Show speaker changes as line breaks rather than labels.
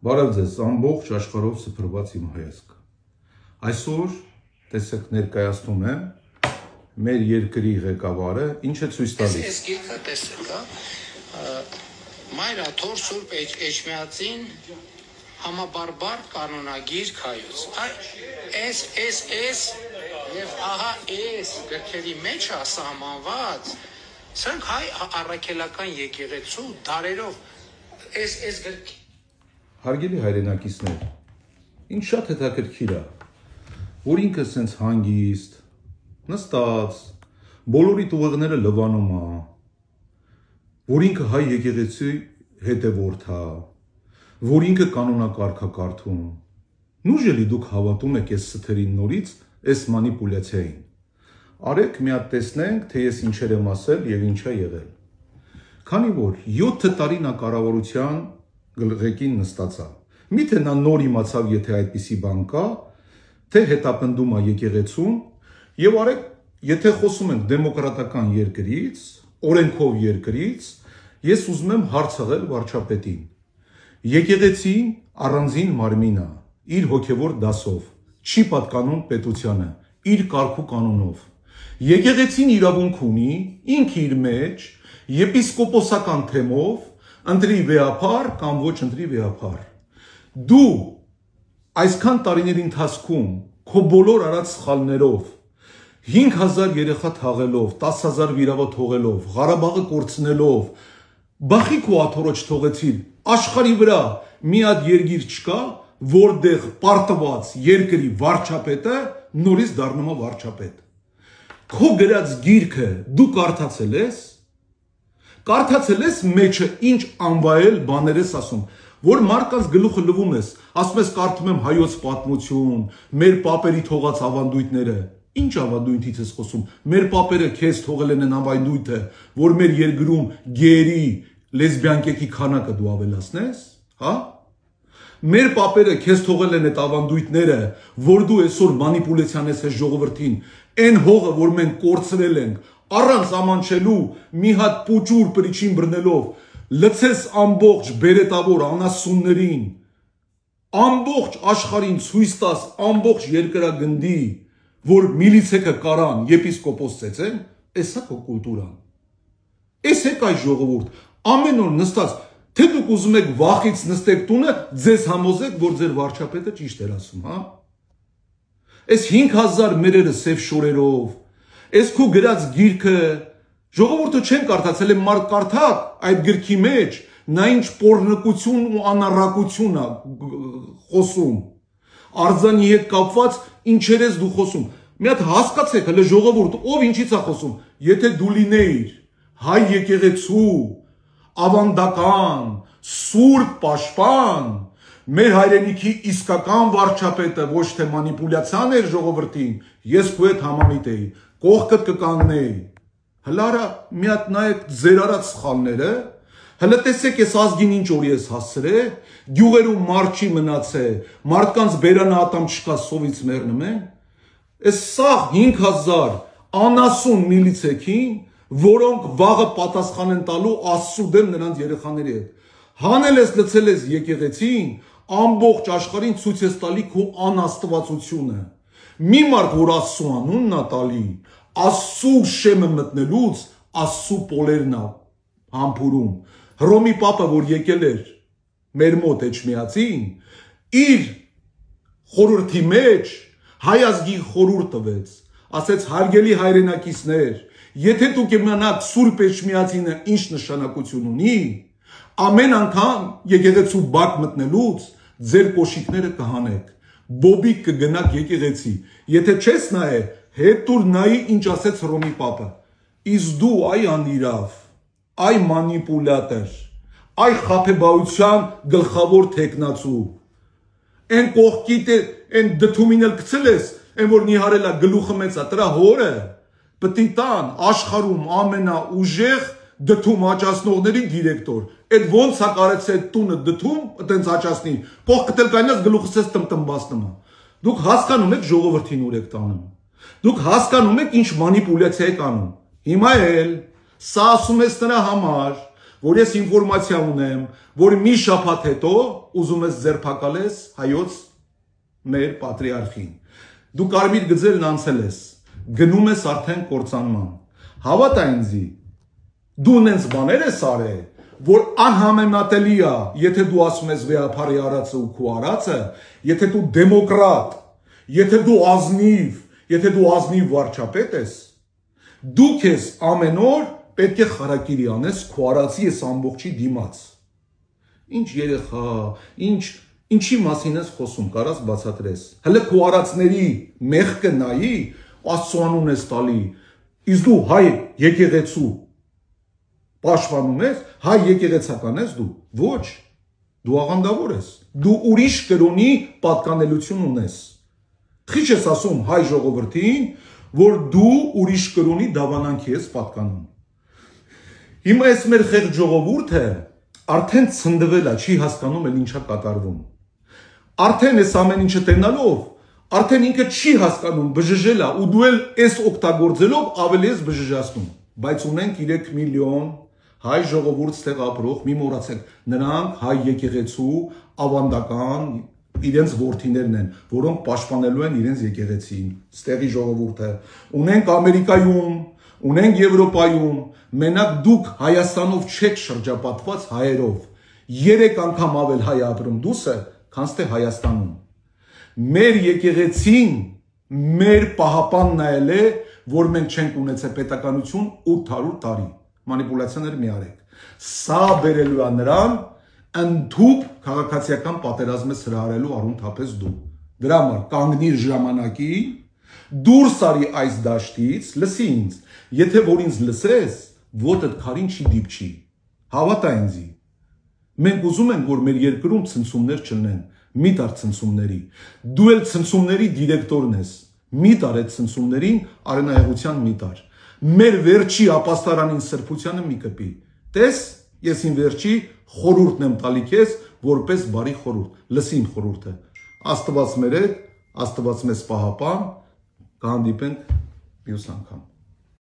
Բարև ձեզ, ամբողջ աշխարհով սփռված իմ հայացքը։ Այսօր տեսեք ներկայացնում եմ մեր երկրի ղեկավարը, ինչ է ցույց տալիս։
Այս գիրքը տեսեք, Մայր Աթոր Սուրբ Էջմիածին համաբարբար կանոնագիր հայոց։ Այս եւ ահա այս գրքերի մեջ է սահմանված, սրանք հայ առաքելական եկեղեցու դարերով այս գրքի
Հարգելի հայրենակիցներ, ինչ շատ հետաքրքիր է, որ ինքը սենց հանգիստ, նստած, բոլորի տուղեղները լվանում է, որ ինքը հայ եկեղեցի հետևորդ է, որ ինքը կանոնակարգ է կարդում։ Նուժելի դուք հավատում եք այս սթերին նորից, այս մանիպուլյացիային։ Արեք մի հատ տեսնենք, թե ես ինչեր եմ ասել եւ ինչ է եղել։ Քանի որ 7 տարի նա կառավարության գլխին նստած է։ Միթե նա նոր իմացավ, եթե այդպիսի բան կա, թե հետապնդում է եկեղեցուն, եւ արեք, եթե խոսում ենք դեմոկրատական երկրից, օրենքով երկրից, ես ուզում եմ հարցնել վարչապետին։ Եկեղեցին առանձին մարմին է, իր հոգևոր դասով, չի պատկանում պետությանը, իր կարգու կանոնով։ Եկեղեցին իրավունք ունի, ինքը իր մեջ եպիսկոպոսական թեմով ընտրի վեհապար կամ ոչ ընտրի վեհապար։ Դու այսքան տարիների ընթացքում քո բոլոր արած սխալներով 5000 երեխա թաղելով, 10000 վիրավոր թողելով, Ղարաբաղը կորցնելով, բախիկ ու աթոռոջ թողեցին, աշխարհի վրա մի հատ երկիր չկա, որտեղ պարտված երկրի վարչապետը նորից դառնում է վարչապետ։ Քո գրած գիրքը դու կարդացել ես։ Կարդացել ես մեջը ինչ անվայել բաներ ես ասում, որ մարդկանց գլուխը լվում ես, ասում ես կարդում եմ հայոց պատմություն, մեր պապերի թողած ավանդույթները, ինչ ավանդույթից ես խոսում, մեր պապերը քեզ թողել են ավանդույթը, որ մեր երկրում գերի, լեսբիան քանակը դու ավելացնես, հա? Մեր պապերը քեզ թողել են այդ ավանդույթները, որ դու այսօր մանիպուլյացիան ես ժողովրդին, այն հողը, որ մենք կորցրել ենք, առանց ամանչելու մի հատ պուճուր պրիչին բռնելով լցես ամբողջ բերետավոր անասուններին, ամբողջ աշխարհին ցույց տաս ամբողջ երկրագնդի, որ միլիցեքը կարան եպիսկոպոս ծեծեն, էսա քո կուլտուրան։ Էս է կայ ժողովուրդ, ամեն օր նստած, թե դուք ուզում եք վախից նստեք տունը, ձեզ համոզեք, որ ձեր վարչապետը ճիշտ էր ասում, հա։ Այս 5000 մերերը սև շորերով, այս քո գրած գիրքը, ժողովուրդը չեն կարդացել, մարդ կարդակ այդ գրքի մեջ, նա ինչ պոռնկություն ու անառակություն է խոսում, արձանի հետ կապված ինչեր ես դու խոսում, մի հատ հասկացեք, հələ ժողովուրդ, ով ինչից է խոսում, եթե դու լինեիր հայ եկեղեցու, ավանդական, սուրբ պաշտպան, մեր հայրենիքի իսկական վարչապետը ոչ թե մանիպուլյացիան էր ժողովրդին, ես քո հետ համամիտ էի, կողքդ կկանգնեի։ Հլարա մի հատ նայեք ձեր արած սխալները, հələ տեսեք ես ազգին ինչ օր ես հասցրել, գյուղերում մարդ չի մնացել, մարդկանց բերանը ատամ չկա, սովից մեռնում են։ Այս սաղ 5000 անասուն միլիցեքին, որոնք վաղը պատասխան են տալու Աստծու դեմ նրանց երեխաների հետ։ Հանել ես լցել ես եկեղեցին, ամբողջ աշխարհին ցույց ես տալի քո անաստվածությունը։ Մի մարդ, որ Աստծու անունն է տալի, Աստծու շեմը մտնելուց Աստծու պոլերն է համբուրում։ Հռոմի պապը, որ եկել էր մեր մոտ Էջմիածին, իր խորհրդի մեջ հայ ազգի խորհուրդ տվեց, ասեց հարգելի հայրենակիցներ, եթե դուք իմանաք Սուրբ Էջմիածինը ինչ նշանակություն ունի, ամեն անգամ եկեղեցու բակ մտնելուց ձեր կոշիկները կհանեք, բոբիկ կգնաք եկեղեցի, եթե չես նայե, հետ տուր նայի ինչ ասեց Հռոմի պապը, իսկ դու այ անիրավ, այ մանիպուլյատոր, այ խաբեբայության գլխավոր թեկնածու, այն կողքիդ այն դդումին էլ գցել ես, այն որ նիհարել է գլուխը մեծ է, դրա հորը պետք է տան աշխարհում ամենաուժեղ դդում աճացնողների դիրեկտոր, այդ ոնց է կարեց այդ տունը դդում, այտենց աճացնի, կողքդ էլ կայնած գլուխս ես տմտմբացնում է։ Դուք հասկանում եք ժողովրդին ուր եք տանում։ Դուք հասկանում եք ինչ մանիպուլյացիա եք անում։ Հիմա էլ սա ասում ես նրա համար, որ ես ինֆորմացիա ունեմ, որ մի շաբաթ հետո ուզում ես ձերբակալես հայոց մեր պատրիարխին։ Դու կարմիր գծելն անցել ես, գնում ես արդեն կործանման։ Հավատա ինձի, դու նենց բաներ ես արել, որ անհամեմատելի է, եթե դու ասում ես վեհապարի արածը ու քո արածը, եթե դու դեմոկրատ, եթե դու ազնիվ վարչապետ ես, դու քեզ ամեն օր պետք է խարակիրի անես քո արածի ես ամբողջի դիմաց։ Ինչ երեխա, ինչի մասին ես խոսում, կարաս բացատրես։ Հələ քո արածների մեղքը նայի, Աստծո անուն ես տալի, իսկ դու հայ եկեղեցու պաշտպանում ես, հայ եկեղեցական ես դու, ոչ, դու աղանդավոր ես, դու ուրիշ կրոնի պատկանելություն ունես։ Խիչ ես ասում հայ ժողովրդին, որ դու ուրիշ կրոնի դավանանքի ես պատկանում։ Հիմա այս մեր խեղճ ժողովուրդը արդեն ցնդվել է, չի հասկանում էլ ինչա կատարվում։ Արդեն այս ամեն ինչը տենալով, արդեն ինքը չի հասկանում, բժժել է, ու դու էլ այս օգտագործելով ավելի ես բժժացնում։ Բայց ունենք 3 միլիոն հայ ժողովուրդ ստեղ ապրող, մի մոռացեք, նրանք հայ եկեղեցու ավանդական իրենց որդիներն են, որոնք պաշտպանելու են իրենց եկեղեցին, ստեղի ժողովուրդը։ Ունենք Ամերիկայում, ունենք Եվրոպայում, մենակ դուք Հայաստանով չեք շրջապատված հայերով, 3 անգամ ավել հայ ապրում դուսը, քան թե Հայաստանում։ Մեր եկեղեցին, մեր պահապանն այլ է, որ մենք չենք ունեցել պետականություն 800 տարի, մանիպուլյացիաներ մի արեք։ Սա բերելու է նրան ընդհուպ քաղաքացիական պատերազմը հրահարելու արուն թափես դու։ Դրա համար կանգնիր ժամանակին, դուրս արի այս դաշտից, լսի ինձ, եթե որ ինձ լսես, ոտդ քարին չի դիպչի։ Հավատա ինձի։ Մենք ուզում ենք, որ մեր երկրում ցնցումներ չլինեն, մի տար ցնցումների։ Դու էլ ցնցումների դիրեկտորն ես։ Մի տար այդ ցնցումներին արենահեղության մի տար։ Մեր վերջի ապաստարանին սրբությանը մի կպի։ Տես, ես իմ վերջի խորհուրդն եմ տալի քեզ, որպես բարի խորհուրդ։ Լսի իմ խորհուրդը։ Աստված մեր հետ, Աստված մեզ պահապան, կհանդիպենք մյուս անգամ։